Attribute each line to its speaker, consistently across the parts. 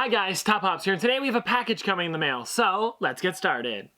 Speaker 1: Hi guys, Top Hops here, and today we have a package coming in the mail, so let's get started.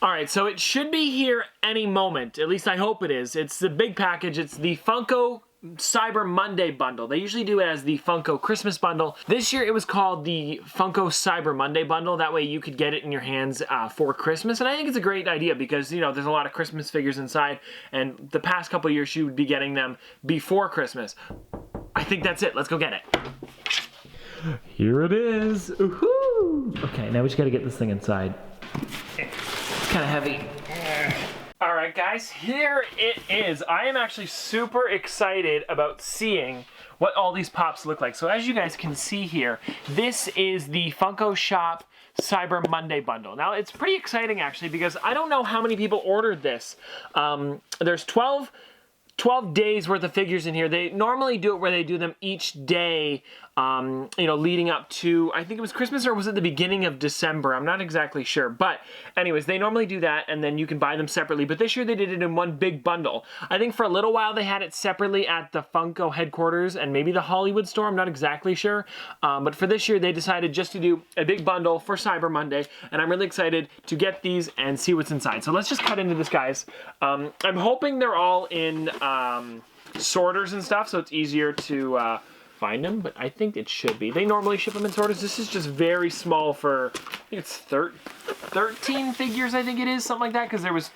Speaker 1: Alright, so it should be here any moment, at least I hope it is. It's the big package, it's the Funko Cyber Monday bundle. They usually do it as the Funko Christmas bundle. This year it was called the Funko Cyber Monday bundle. That way you could get it in your hands for Christmas. And I think it's a great idea because, you know, there's a lot of Christmas figures inside. And the past couple of years you would be getting them before Christmas. I think that's it. Let's go get it. Here it is. Woohoo! Okay, now we just gotta get this thing inside. It's kind of heavy. Alright guys, here it is. I am actually super excited about seeing what all these pops look like. So as you guys can see here, this is the Funko Shop Cyber Monday bundle. Now it's pretty exciting actually because I don't know how many people ordered this. There's 12 days worth of figures in here. They normally do it where they do them each day, you know, leading up to, I think it was Christmas or was it the beginning of December? I'm not exactly sure. But anyways, they normally do that and then you can buy them separately. But this year they did it in one big bundle. I think for a little while they had it separately at the Funko headquarters and maybe the Hollywood store. I'm not exactly sure. But for this year they decided just to do a big bundle for Cyber Monday. And I'm really excited to get these and see what's inside. So let's just cut into this, guys. I'm hoping they're all in sorters and stuff, so it's easier to find them, but I think it should be. They normally ship them in sorters. This is just very small for, I think it's 13 figures, I think it is, something like that, because there was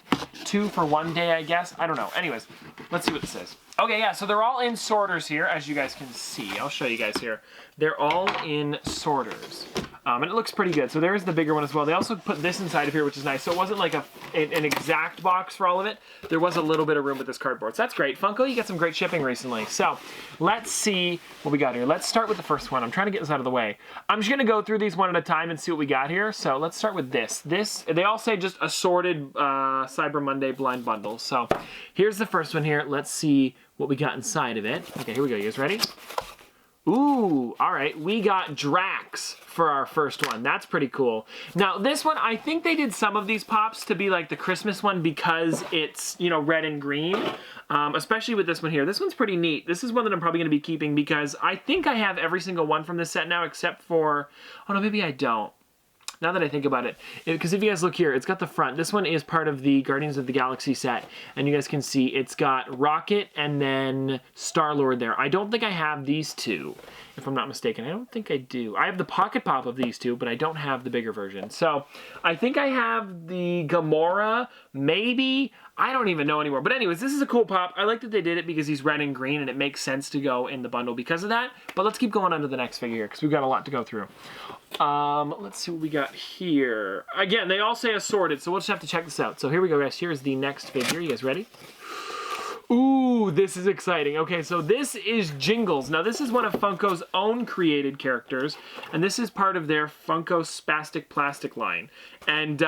Speaker 1: 2 for one day, I guess. I don't know. Anyways, let's see what this says. Okay, yeah, so they're all in sorters here, as you guys can see. I'll show you guys here. They're all in sorters. And it looks pretty good. So there's the bigger one as well. They also put this inside of here, which is nice. So it wasn't like an exact box for all of it. There was a little bit of room with this cardboard. So that's great. Funko, you got some great shipping recently. So let's see what we got here. Let's start with the first one. I'm trying to get this out of the way. I'm just going to go through these one at a time and see what we got here. So let's start with this. They all say just assorted Cyber Monday blind bundles. So here's the first one here. Let's see what we got inside of it. Okay, here we go. You guys ready? Ooh, all right, we got Drax for our first one. That's pretty cool. Now, this one, I think they did some of these pops to be like the Christmas one because it's, you know, red and green, especially with this one here. This one's pretty neat. This is one that I'm probably going to be keeping because I think I have every single one from this set now except for, oh no, maybe I don't. Now that I think about it, because if you guys look here, it's got the front. This one is part of the Guardians of the Galaxy set, and you guys can see it's got Rocket and then Star-Lord there. I don't think I have these two, if I'm not mistaken. I don't think I do. I have the Pocket Pop of these two, but I don't have the bigger version. So I think I have the Gamora, maybe. I don't even know anymore. But anyways, this is a cool pop. I like that they did it because he's red and green, and it makes sense to go in the bundle because of that. But let's keep going on to the next figure here because we've got a lot to go through. Let's see what we got here. Again, they all say assorted, so we'll just have to check this out. So here we go, guys. Here's the next figure. You guys ready? Ooh, this is exciting. Okay, so this is Jingles. Now, this is one of Funko's own created characters, and this is part of their Funko Spastic Plastic line. And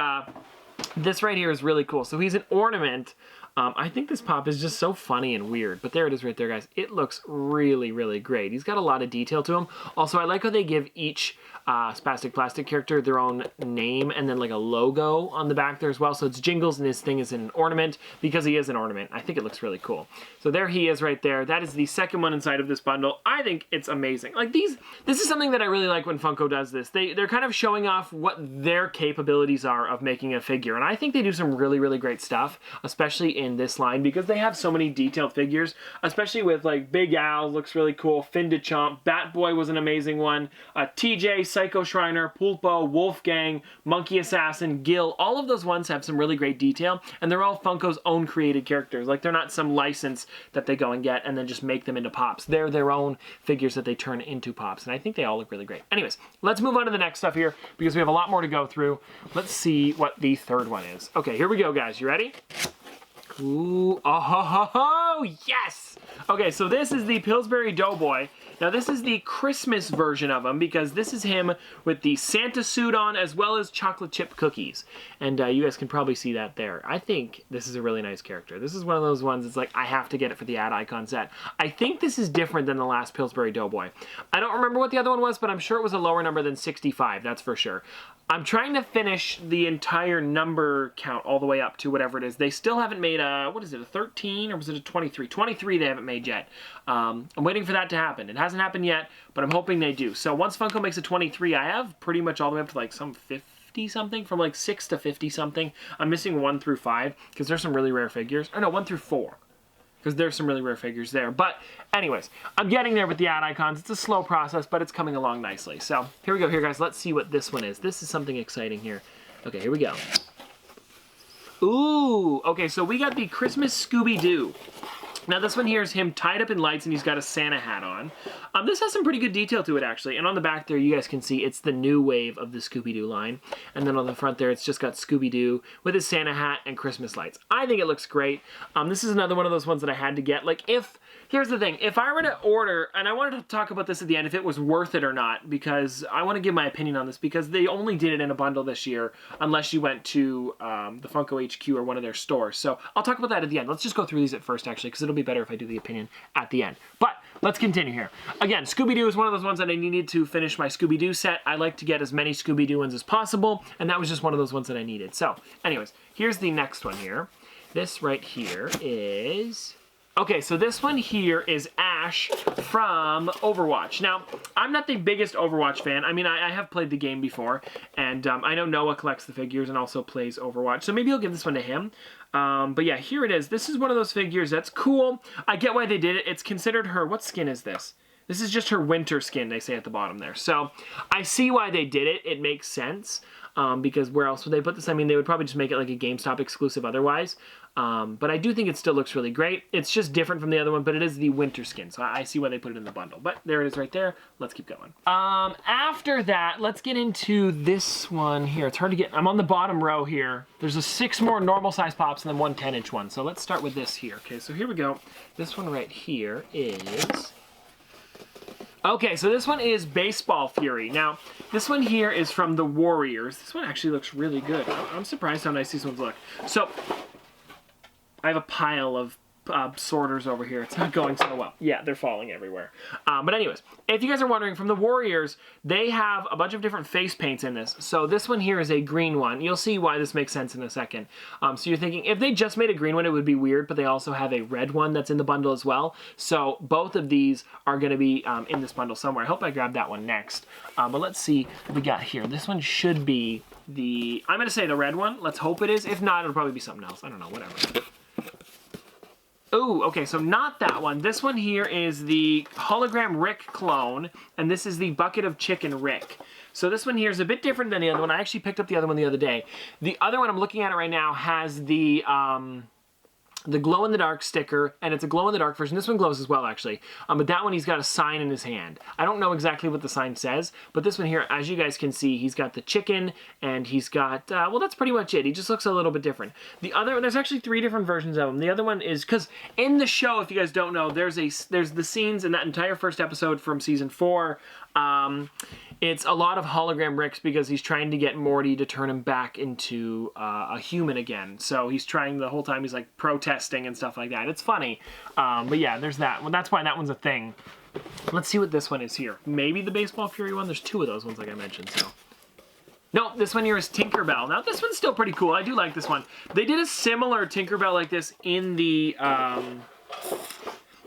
Speaker 1: this right here is really cool. So he's an ornament. I think this pop is just so funny and weird, but there it is right there, guys. It looks really, really great. He's got a lot of detail to him. Also, I like how they give each Spastic Plastic character their own name and then like a logo on the back there as well. So it's Jingles and his thing is an ornament because he is an ornament. I think it looks really cool. So there he is right there. That is the second one inside of this bundle. I think it's amazing. Like this is something that I really like when Funko does this. They're kind of showing off what their capabilities are of making a figure. And I think they do some really, really great stuff, especially in this line because they have so many detailed figures, especially with like Big Al looks really cool, Fin de Chomp, Bat Boy was an amazing one, TJ, Psycho Shriner, Pulpo, Wolfgang, Monkey Assassin, Gil, all of those ones have some really great detail and they're all Funko's own created characters. Like they're not some license that they go and get and then just make them into pops. They're their own figures that they turn into pops and I think they all look really great. Anyways, let's move on to the next stuff here because we have a lot more to go through. Let's see what the third one is. Okay, here we go, guys. You ready? Ooh, oh, ho, ho, ho, yes! Okay, so this is the Pillsbury Doughboy, Now this is the Christmas version of him because this is him with the Santa suit on as well as chocolate chip cookies. And you guys can probably see that there. I think this is a really nice character. This is one of those ones that's like, I have to get it for the ad icon set. I think this is different than the last Pillsbury Doughboy. I don't remember what the other one was, but I'm sure it was a lower number than 65, that's for sure. I'm trying to finish the entire number count all the way up to whatever it is. They still haven't made a, what is it, a 13 or was it a 23? 23 they haven't made yet. I'm waiting for that to happen. It hasn't happened yet, but I'm hoping they do. So once Funko makes a 23, I have pretty much all the way up to like some 50 something, from like 6 to 50 something. I'm missing 1 through 5 because there's some really rare figures. Or no, 1 through 4. Because there's some really rare figures there. But anyways, I'm getting there with the ad icons. It's a slow process, but it's coming along nicely. So here we go. Here, guys, let's see what this one is. This is something exciting here. Okay, here we go. Ooh, okay, so we got the Christmas Scooby Doo. Now this one here is him tied up in lights and he's got a Santa hat on. This has some pretty good detail to it actually. And on the back there you guys can see it's the new wave of the Scooby Doo line. And then on the front there it's just got Scooby Doo with his Santa hat and Christmas lights. I think it looks great. This is another one of those ones that I had to get. Like here's the thing, if I were to order, and I wanted to talk about this at the end, if it was worth it or not, because I want to give my opinion on this, because they only did it in a bundle this year, unless you went to the Funko HQ or one of their stores. So I'll talk about that at the end. Let's just go through these at first, actually, because it'll be better if I do the opinion at the end. But let's continue here. Again, Scooby Doo is one of those ones that I needed to finish my Scooby Doo set. I like to get as many Scooby Doo ones as possible, and that was just one of those ones that I needed. So anyways, here's the next one here. This right here is... Okay, so this one here is Ash from Overwatch. Now, I'm not the biggest Overwatch fan. I mean, I have played the game before, and I know Noah collects the figures and also plays Overwatch, so maybe I'll give this one to him. But yeah, here it is. This is one of those figures that's cool. I get why they did it. It's considered her... What skin is this? This is just her winter skin, they say at the bottom there. So, I see why they did it. It makes sense. Because where else would they put this? I mean, they would probably just make it like a GameStop exclusive otherwise. But I do think it still looks really great. It's just different from the other one, but it is the winter skin. So I see why they put it in the bundle. But there it is right there. Let's keep going. After that, let's get into this one here. It's hard to get. I'm on the bottom row here. There's 6 more normal size pops and then 1 10-inch one. So let's start with this here. Okay, so here we go. This one right here is... Okay, so this one is Baseball Fury. Now, this one here is from the Warriors. This one actually looks really good. I'm surprised how nice these ones look. So, I have a pile of sorters over here. It's not going so well. Yeah, they're falling everywhere. But anyways, if you guys are wondering, from the Warriors, they have a bunch of different face paints in this. So this one here is a green one. You'll see why this makes sense in a second. So you're thinking, if they just made a green one, it would be weird, but they also have a red one that's in the bundle as well. So both of these are going to be in this bundle somewhere. I hope I grabbed that one next. But let's see what we got here. This one should be the... I'm going to say the red one. Let's hope it is. If not, it'll probably be something else. I don't know, whatever. Oh, okay, so not that one. This one here is the Hologram Rick clone, and this is the Bucket of Chicken Rick. So this one here is a bit different than the other one. I actually picked up the other one the other day. The other one, I'm looking at it right now, has the glow-in-the-dark sticker, and it's a glow-in-the-dark version. This one glows as well, actually. But that one, he's got a sign in his hand. I don't know exactly what the sign says, but this one here, as you guys can see, he's got the chicken, and he's got, well, that's pretty much it. He just looks a little bit different. The other, there's actually 3 different versions of him. The other one is, because in the show, if you guys don't know, there's the scenes in that entire first episode from season 4, it's a lot of hologram Ricks because he's trying to get Morty to turn him back into a human again. So he's trying the whole time, he's like protesting and stuff like that. It's funny. But yeah, there's that. Well, that's why that one's a thing. Let's see what this one is here. Maybe the Baseball Fury one. There's 2 of those ones like I mentioned, so. No, this one here is Tinkerbell. Now, this one's still pretty cool. I do like this one. They did a similar Tinkerbell like this in the...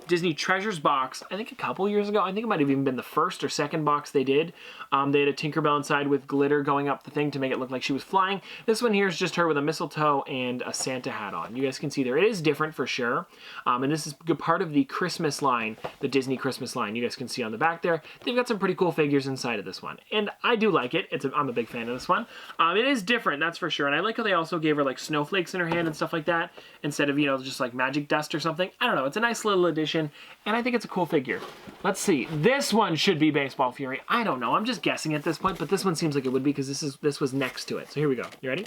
Speaker 1: Disney Treasures box, I think a couple years ago. I think it might have even been the first or second box they did. They had a Tinkerbell inside with glitter going up the thing to make it look like she was flying. This one here is just her with a mistletoe and a Santa hat on. You guys can see there. It is different for sure. And this is part of the Christmas line, the Disney Christmas line. You guys can see on the back there. They've got some pretty cool figures inside of this one. And I do like it. I'm a big fan of this one. It is different, that's for sure. And I like how they also gave her like snowflakes in her hand and stuff like that instead of, you know, just like magic dust or something. I don't know. It's a nice little addition. And I think it's a cool figure. Let's see. This one should be Baseball Fury. I don't know. I'm just guessing at this point, but this one seems like it would be because this was next to it. So here we go. You ready?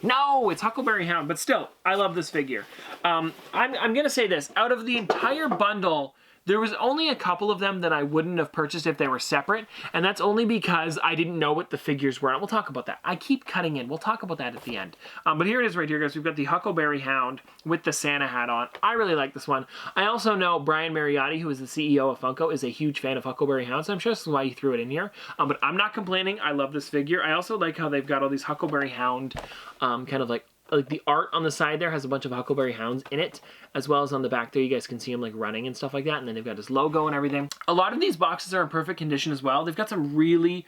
Speaker 1: No, it's Huckleberry Hound, but still, I love this figure. I'm going to say this. Out of the entire bundle, There was only a couple of them that I wouldn't have purchased if they were separate, and that's only because I didn't know what the figures were. And we'll talk about that. I keep cutting in. We'll talk about that at the end. But here it is right here, guys. We've got the Huckleberry Hound with the Santa hat on. I really like this one. I also know Brian Mariotti, who is the CEO of Funko, is a huge fan of Huckleberry Hound, so I'm sure this is why he threw it in here. But I'm not complaining. I love this figure. I also like how they've got all these Huckleberry Hound kind of like the art on the side there has a bunch of Huckleberry Hounds in it, as well as on the back there you guys can see him like running and stuff like that, and then they've got his logo and everything. A lot of these boxes are in perfect condition as well. They've got some really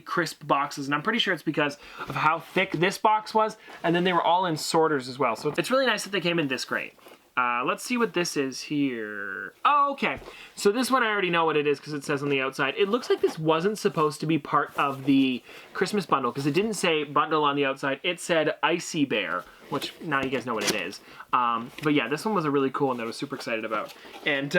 Speaker 1: crisp boxes, and I'm pretty sure it's because of how thick this box was, and then they were all in sorters as well. So it's really nice that they came in this great. Let's see what this is here. Oh, okay. So this one I already know what it is because it says on the outside. It looks like this wasn't supposed to be part of the Christmas bundle because it didn't say bundle on the outside. It said Icee Bear, which now you guys know what it is. But yeah, this one was a really cool one that I was super excited about. And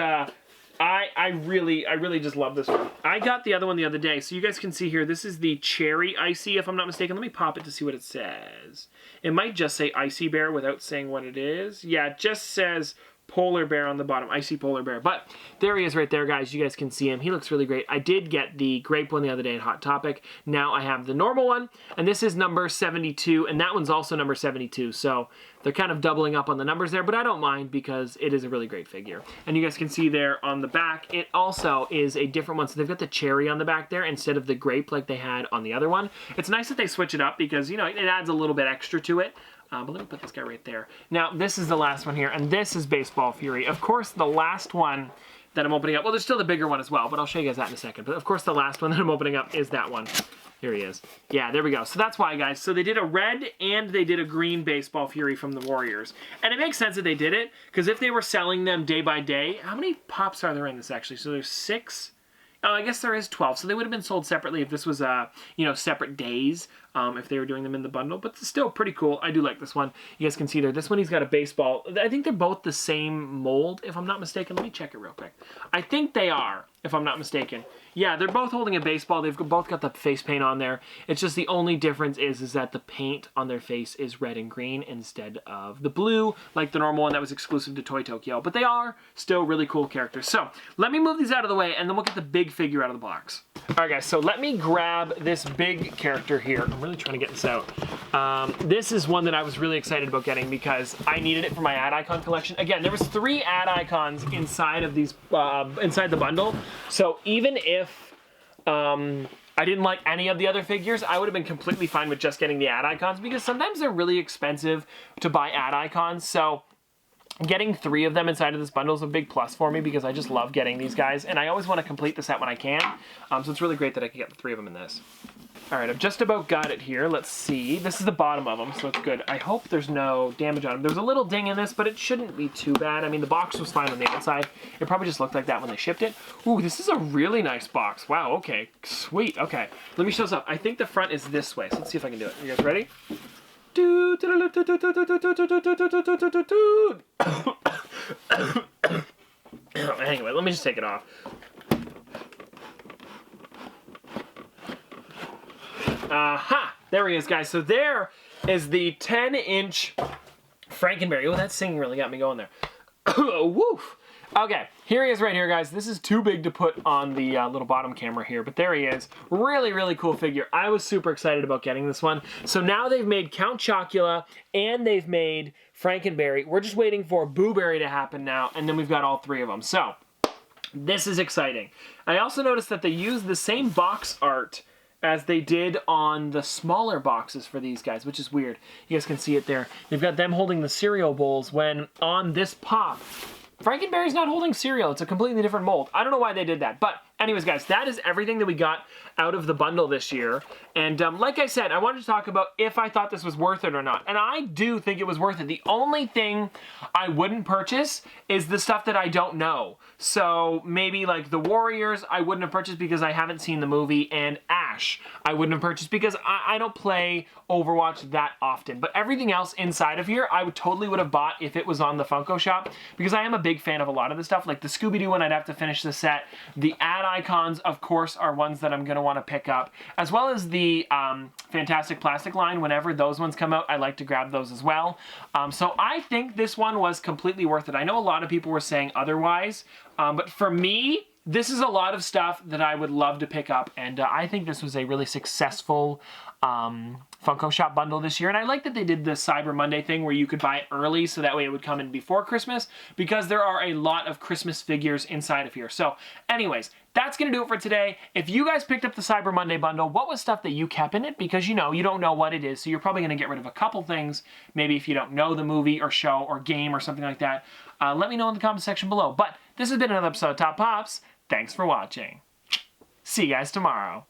Speaker 1: I really just love this one. I got the other one the other day, so you guys can see here, this is the Cherry Icee, if I'm not mistaken. Let me pop it to see what it says. It might just say Icee Bear without saying what it is. Yeah, it just says Polar Bear on the bottom, Icee Polar Bear. But there he is right there, guys. You guys can see him. He looks really great. I did get the grape one the other day at Hot Topic. Now I have the normal one, and this is number 72, and that one's also number 72. So they're kind of doubling up on the numbers there, but I don't mind because it is a really great figure. And you guys can see there on the back, it also is a different one. So they've got the cherry on the back there instead of the grape like they had on the other one. It's nice that they switch it up because, you know, it adds a little bit extra to it. But let me put this guy right there. Now, this is the last one here, and this is Baseball Fury. Of course, the last one that I'm opening up, well, there's still the bigger one as well, but I'll show you guys that in a second. But of course, the last one that I'm opening up is that one. Here he is. Yeah, there we go. So that's why, guys. So they did a red and they did a green Baseball Fury from the Warriors. And it makes sense that they did it, because if they were selling them day by day, how many pops are there in this, actually? So there's 6. Oh, I guess there is 12. So they would have been sold separately if this was, you know, separate days, if they were doing them in the bundle. But still pretty cool. I do like this one. You guys can see there. This one, he's got a baseball. I think they're both the same mold, if I'm not mistaken. Let me check it real quick. I think they are, if I'm not mistaken. Yeah, they're both holding a baseball. They've both got the face paint on there. It's just the only difference is that the paint on their face is red and green instead of the blue, like the normal one that was exclusive to Toy Tokyo. But they are still really cool characters. So let me move these out of the way, and then we'll get the big figure out of the box. All right, guys, so let me grab this big character here. I'm really trying to get this out. This is one that I was really excited about getting because I needed it for my ad icon collection. Again, there was 3 ad icons inside of these, inside the bundle. So even if I didn't like any of the other figures, I would have been completely fine with just getting the ad icons because sometimes they're really expensive to buy ad icons. So getting 3 of them inside of this bundle is a big plus for me because I just love getting these guys, and I always want to complete the set when I can. So it's really great that I can get the 3 of them in this. All right, I've just about got it here. Let's see. This is the bottom of them, so it's good. I hope there's no damage on them. There's a little ding in this, but it shouldn't be too bad. I mean, the box was fine on the outside. It probably just looked like that when they shipped it. Ooh, this is a really nice box. Wow, okay. Sweet, okay. Let me show this up. I think the front is this way, so let's see if I can do it. You guys ready? Anyway, let me just take it off. Aha! There he is, guys. So there is the 10-inch Frankenberry. Oh, that singing really got me going there. Woof! Okay, here he is right here, guys. This is too big to put on the little bottom camera here, but there he is. Really cool figure. I was super excited about getting this one. So now they've made Count Chocula and they've made Frankenberry. We're just waiting for Boo-Berry to happen now, and then we've got all 3 of them. So this is exciting. I also noticed that they used the same box art as they did on the smaller boxes for these guys, which is weird. You guys can see it there. They've got them holding the cereal bowls when on this pop, Frankenberry's not holding cereal. It's a completely different mold. I don't know why they did that. But anyways, guys, that is everything that we got out of the bundle this year. And like I said, I wanted to talk about if I thought this was worth it or not. And I do think it was worth it. The only thing I wouldn't purchase is the stuff that I don't know. So maybe like the Warriors, I wouldn't have purchased because I haven't seen the movie. And Ash, I wouldn't have purchased because I don't play Overwatch that often. But everything else inside of here, I totally would have bought if it was on the Funko shop. Because I am a big fan of a lot of the stuff. Like the Scooby Doo one, I'd have to finish the set. The ad icons, of course, are ones that I'm going to want to pick up, as well as the Fantastic Plastic line. Whenever those ones come out, I like to grab those as well. So I think this one was completely worth it. I know a lot of people were saying otherwise, but for me, this is a lot of stuff that I would love to pick up, and I think this was a really successful Funko Shop bundle this year. And I like that they did the Cyber Monday thing where you could buy it early so that way it would come in before Christmas, because there are a lot of Christmas figures inside of here. So anyways, that's going to do it for today. If you guys picked up the Cyber Monday bundle, what was stuff that you kept in it? Because you don't know what it is, so you're probably going to get rid of a couple things, maybe if you don't know the movie or show or game or something like that. Let me know in the comment section below. But this has been another episode of Top Pops. Thanks for watching. See you guys tomorrow.